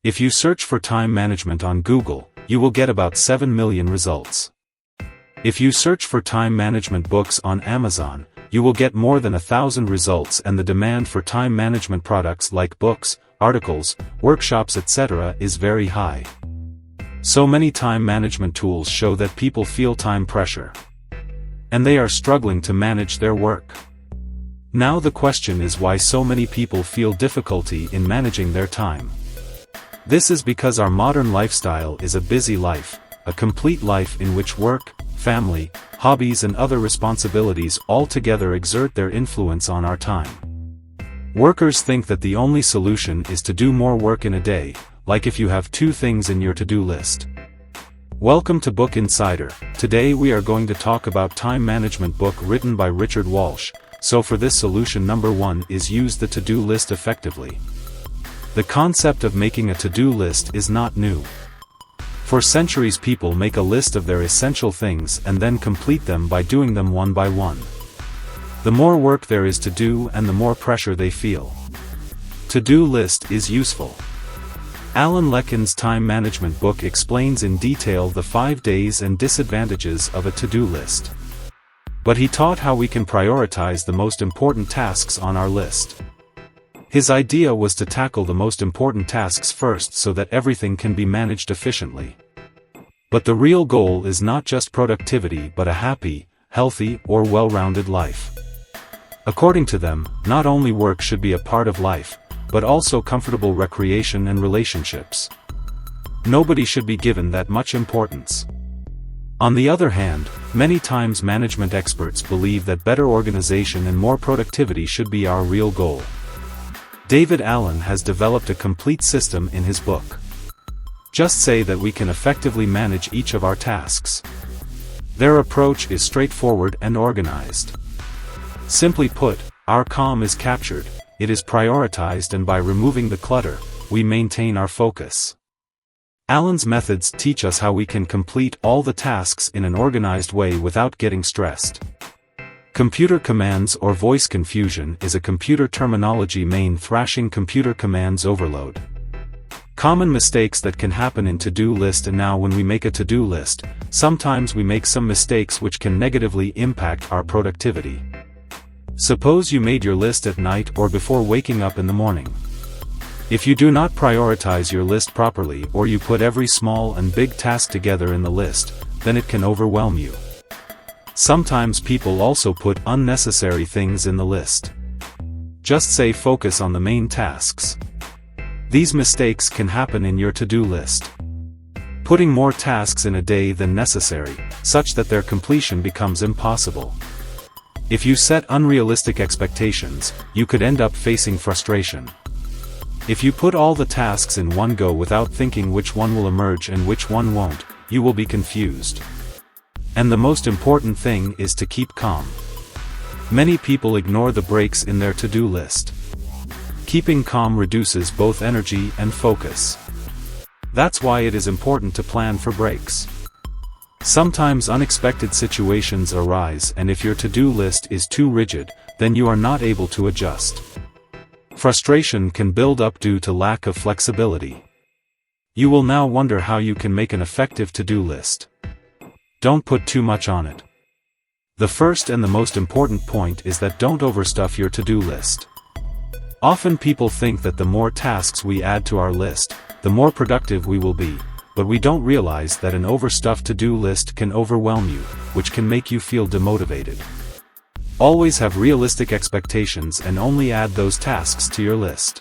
If you search for time management on Google, you will get about 7 million results. If you search for time management books on Amazon, you will get more than 1,000 results, and the demand for time management products like books, articles, workshops, etc. is very high. So many time management tools show that people feel time pressure, and they are struggling to manage their work. Now the question is why so many people feel difficulty in managing their time. This is because our modern lifestyle is a busy life, a complete life in which work, family, hobbies and other responsibilities all together exert their influence on our time. Workers think that the only solution is to do more work in a day, like if you have 2 things in your to-do list. Welcome to Book Insider. Today we are going to talk about time management book written by Richard Walsh. So for this, solution number 1 is use the to-do list effectively. The concept of making a to-do list is not new. For centuries people make a list of their essential things and then complete them by doing them one by one. The more work there is to do and the more pressure they feel. To-do list is useful. Alan Lekin's time management book explains in detail the 5 days and disadvantages of a to-do list. But he taught how we can prioritize the most important tasks on our list. His idea was to tackle the most important tasks first so that everything can be managed efficiently. But the real goal is not just productivity but a happy, healthy, or well-rounded life. According to them, not only work should be a part of life, but also comfortable recreation and relationships. Nobody should be given that much importance. On the other hand, many times management experts believe that better organization and more productivity should be our real goal. David Allen has developed a complete system in his book. Just say that we can effectively manage each of our tasks. Their approach is straightforward and organized. Simply put, our calm is captured, it is prioritized, and by removing the clutter, we maintain our focus. Allen's methods teach us how we can complete all the tasks in an organized way without getting stressed. Computer commands or voice confusion is a computer terminology main thrashing computer commands overload. Common mistakes that can happen in to-do list. And now when we make a to-do list, sometimes we make some mistakes which can negatively impact our productivity. Suppose you made your list at night or before waking up in the morning. If you do not prioritize your list properly, or you put every small and big task together in the list, then it can overwhelm you. Sometimes people also put unnecessary things in the list. Just say focus on the main tasks. These mistakes can happen in your to-do list. Putting more tasks in a day than necessary, such that their completion becomes impossible. If you set unrealistic expectations, you could end up facing frustration. If you put all the tasks in one go without thinking which one will emerge and which one won't, you will be confused. And the most important thing is to keep calm. Many people ignore the breaks in their to-do list. Keeping calm reduces both energy and focus. That's why it is important to plan for breaks. Sometimes unexpected situations arise, and if your to-do list is too rigid, then you are not able to adjust. Frustration can build up due to lack of flexibility. You will now wonder how you can make an effective to-do list. Don't put too much on it. The first and the most important point is that don't overstuff your to-do list. Often people think that the more tasks we add to our list, the more productive we will be, but we don't realize that an overstuffed to-do list can overwhelm you, which can make you feel demotivated. Always have realistic expectations and only add those tasks to your list.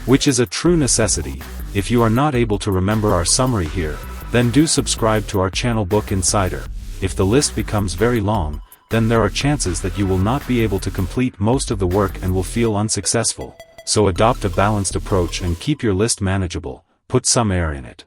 Which is a true necessity. If you are not able to remember our summary here, then do subscribe to our channel Book Insider. If the list becomes very long, then there are chances that you will not be able to complete most of the work and will feel unsuccessful. So adopt a balanced approach and keep your list manageable. Put some air in it.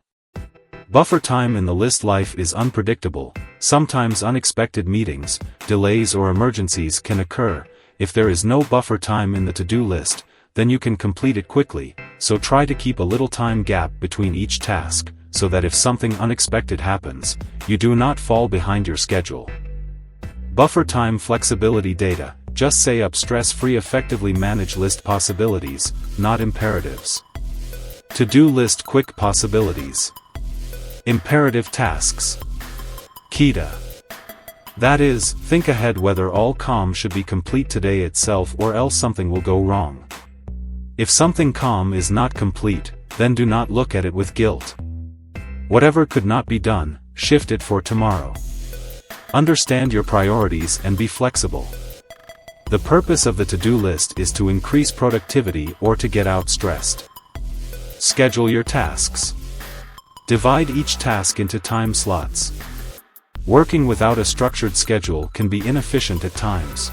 Buffer time in the list. Life is unpredictable. Sometimes unexpected meetings, delays or emergencies can occur. If there is no buffer time in the to-do list, then you can complete it quickly, so try to keep a little time gap between each task, so that if something unexpected happens, you do not fall behind your schedule. Buffer time flexibility data. Just say up stress-free. Effectively manage list possibilities, not imperatives. To-do list quick possibilities. Imperative tasks. Kita. That is, think ahead whether all calm should be complete today itself or else something will go wrong. If something calm is not complete, then do not look at it with guilt. Whatever could not be done, shift it for tomorrow. Understand your priorities and be flexible. The purpose of the to-do list is to increase productivity or to get out stressed. Schedule your tasks. Divide each task into time slots. Working without a structured schedule can be inefficient at times.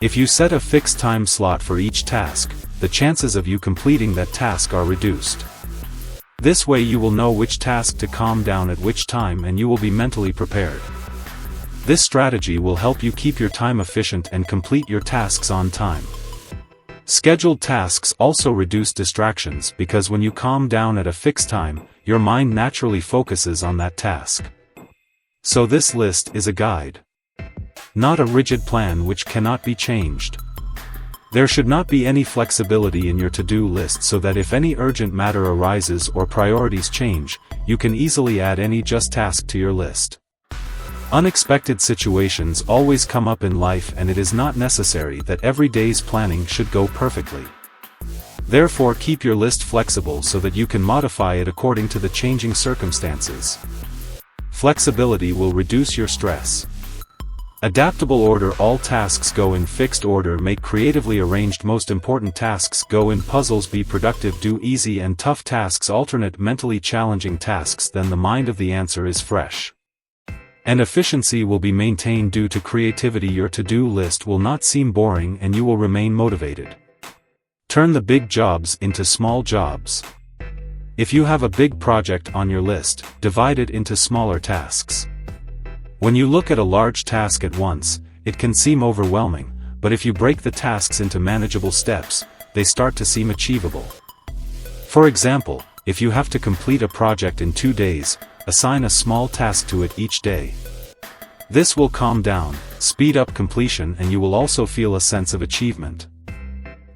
If you set a fixed time slot for each task, the chances of you completing that task are reduced. This way you will know which task to calm down at which time and you will be mentally prepared. This strategy will help you keep your time efficient and complete your tasks on time. Scheduled tasks also reduce distractions because when you calm down at a fixed time, your mind naturally focuses on that task. So this list is a guide, not a rigid plan which cannot be changed. There should not be any flexibility in your to-do list so that if any urgent matter arises or priorities change, you can easily add any just task to your list. Unexpected situations always come up in life and it is not necessary that every day's planning should go perfectly. Therefore keep your list flexible so that you can modify it according to the changing circumstances. Flexibility will reduce your stress. Adaptable order. All tasks go in fixed order. Make creatively arranged. Most important tasks go in puzzles. Be productive. Do easy and tough tasks. Alternate mentally challenging tasks. Then the mind of the answer is fresh. And efficiency will be maintained due to creativity. Your to-do list will not seem boring and you will remain motivated. Turn the big jobs into small jobs. If you have a big project on your list, divide it into smaller tasks. When you look at a large task at once, it can seem overwhelming, but if you break the tasks into manageable steps, they start to seem achievable. For example, if you have to complete a project in 2 days, assign a small task to it each day. This will calm down, speed up completion, and you will also feel a sense of achievement.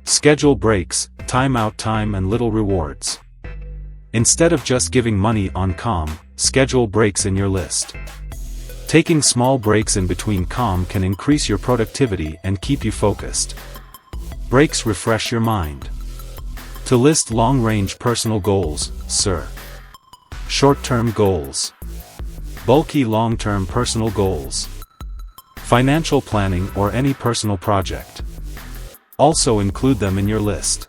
Schedule breaks, time out time and little rewards. Instead of just giving money on calm, schedule breaks in your list. Taking small breaks in between calm can increase your productivity and keep you focused. Breaks refresh your mind. To list long-range personal goals, sir. Short-term goals. Bulky long-term personal goals. Financial planning or any personal project. Also include them in your list.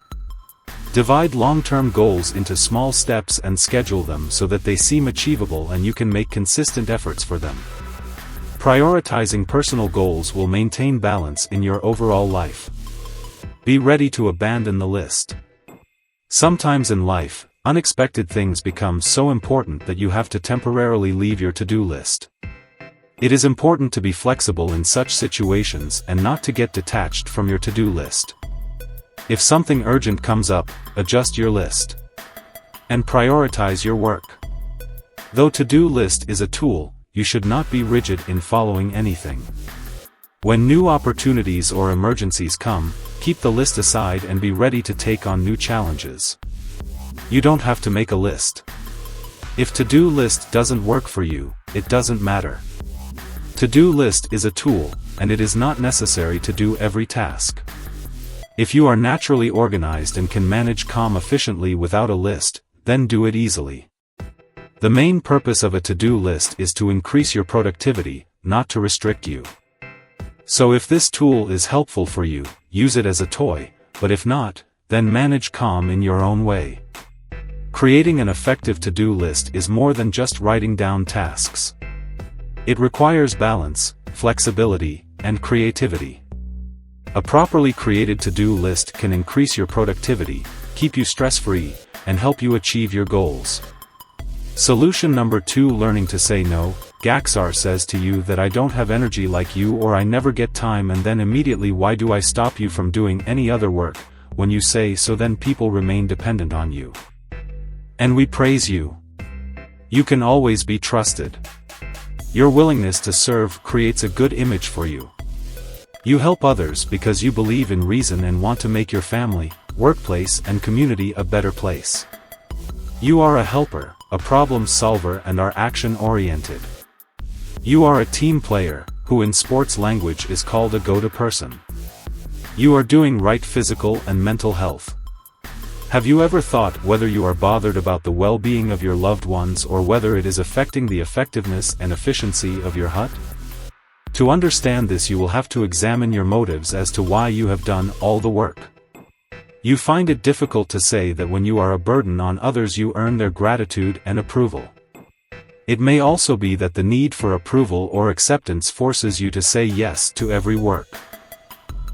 Divide long-term goals into small steps and schedule them so that they seem achievable and you can make consistent efforts for them. Prioritizing personal goals will maintain balance in your overall life. Be ready to abandon the list. Sometimes in life, unexpected things become so important that you have to temporarily leave your to-do list. It is important to be flexible in such situations and not to get detached from your to-do list. If something urgent comes up, adjust your list. And prioritize your work. Though to-do list is a tool, you should not be rigid in following anything. When new opportunities or emergencies come, keep the list aside and be ready to take on new challenges. You don't have to make a list. If to-do list doesn't work for you, it doesn't matter. To-do list is a tool, and it is not necessary to do every task. If you are naturally organized and can manage calm efficiently without a list, then do it easily. The main purpose of a to-do list is to increase your productivity, not to restrict you. So if this tool is helpful for you, use it as a toy, but if not, then manage calm in your own way. Creating an effective to-do list is more than just writing down tasks. It requires balance, flexibility, and creativity. A properly created to-do list can increase your productivity, keep you stress-free, and help you achieve your goals. Solution number 2: learning to say no. Gaxar says to you that I don't have energy like you or I never get time, and then immediately why do I stop you from doing any other work? When you say so, then people remain dependent on you. And we praise you. You can always be trusted. Your willingness to serve creates a good image for you. You help others because you believe in reason and want to make your family, workplace, and community a better place. You are a helper, a problem solver, and are action-oriented. You are a team player, who in sports language is called a go-to person. You are doing right physical and mental health. Have you ever thought whether you are bothered about the well-being of your loved ones or whether it is affecting the effectiveness and efficiency of your hut? To understand this, you will have to examine your motives as to why you have done all the work. You find it difficult to say that when you are a burden on others you earn their gratitude and approval. It may also be that the need for approval or acceptance forces you to say yes to every work.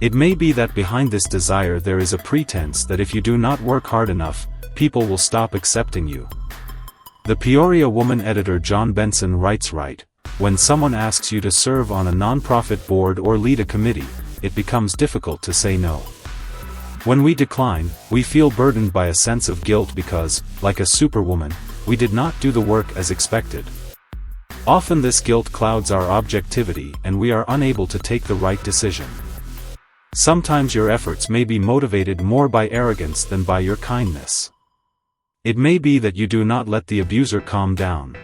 It may be that behind this desire there is a pretense that if you do not work hard enough, people will stop accepting you. The Peoria Woman editor John Benson writes, when someone asks you to serve on a nonprofit board or lead a committee, it becomes difficult to say no. When we decline, we feel burdened by a sense of guilt because, like a superwoman, we did not do the work as expected. Often this guilt clouds our objectivity and we are unable to take the right decision. Sometimes your efforts may be motivated more by arrogance than by your kindness. It may be that you do not let the abuser calm down.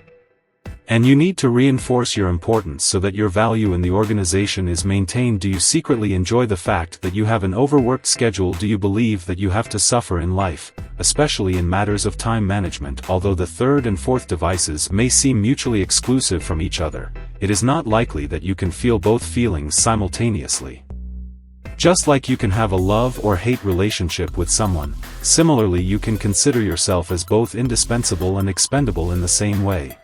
And you need to reinforce your importance so that your value in the organization is maintained. Do you secretly enjoy the fact that you have an overworked schedule? Do you believe that you have to suffer in life, especially in matters of time management? Although the third and fourth devices may seem mutually exclusive from each other, it is not likely that you can feel both feelings simultaneously. Just like you can have a love or hate relationship with someone, similarly you can consider yourself as both indispensable and expendable in the same way.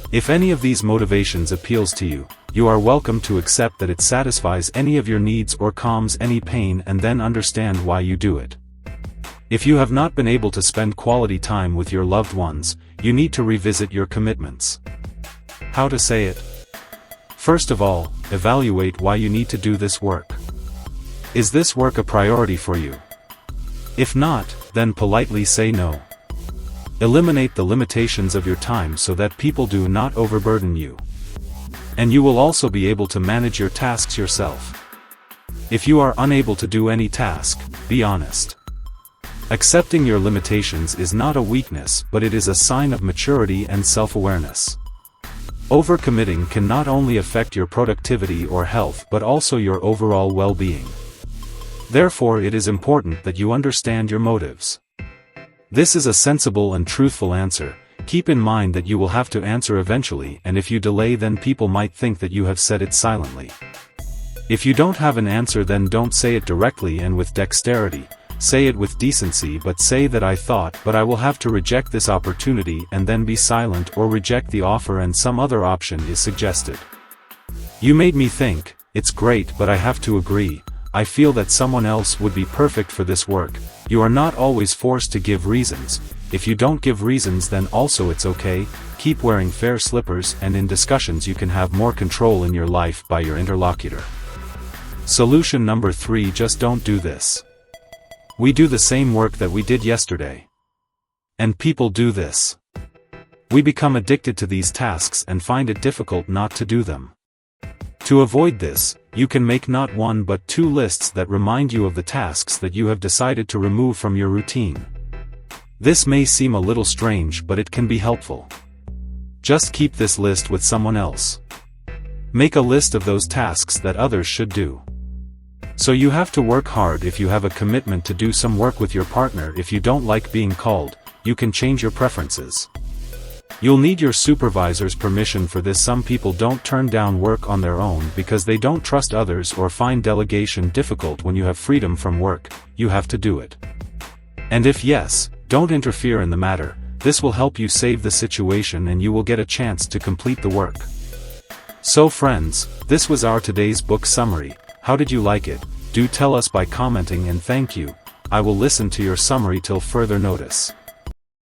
If any of these motivations appeals to you, you are welcome to accept that it satisfies any of your needs or calms any pain and then understand why you do it. If you have not been able to spend quality time with your loved ones, you need to revisit your commitments. How to say it? First of all, evaluate why you need to do this work. Is this work a priority for you? If not, then politely say no. Eliminate the limitations of your time so that people do not overburden you. And you will also be able to manage your tasks yourself. If you are unable to do any task, be honest. Accepting your limitations is not a weakness, but it is a sign of maturity and self-awareness. Overcommitting can not only affect your productivity or health but also your overall well-being. Therefore, it is important that you understand your motives. This is a sensible and truthful answer. Keep in mind that you will have to answer eventually, and if you delay, then people might think that you have said it silently. If you don't have an answer, then don't say it directly and with dexterity. Say it with decency, but say that I thought, but I will have to reject this opportunity, and then be silent or reject the offer and some other option is suggested. You made me think, it's great, but I have to agree. I feel that someone else would be perfect for this work. You are not always forced to give reasons. If you don't give reasons, then also it's okay. Keep wearing fair slippers, and in discussions you can have more control in your life by your interlocutor. Solution number 3: just don't do this. We do the same work that we did yesterday. And people do this. We become addicted to these tasks and find it difficult not to do them. To avoid this, you can make not one but 2 lists that remind you of the tasks that you have decided to remove from your routine. This may seem a little strange, but it can be helpful. Just keep this list with someone else. Make a list of those tasks that others should do. So you have to work hard if you have a commitment to do some work with your partner. If you don't like being called, you can change your preferences. You'll need your supervisor's permission for this. Some people don't turn down work on their own because they don't trust others or find delegation difficult. When you have freedom from work, you have to do it. And if yes, don't interfere in the matter. This will help you save the situation and you will get a chance to complete the work. So friends, this was our today's book summary. How did you like it? Do tell us by commenting, and thank you. I will listen to your summary till further notice.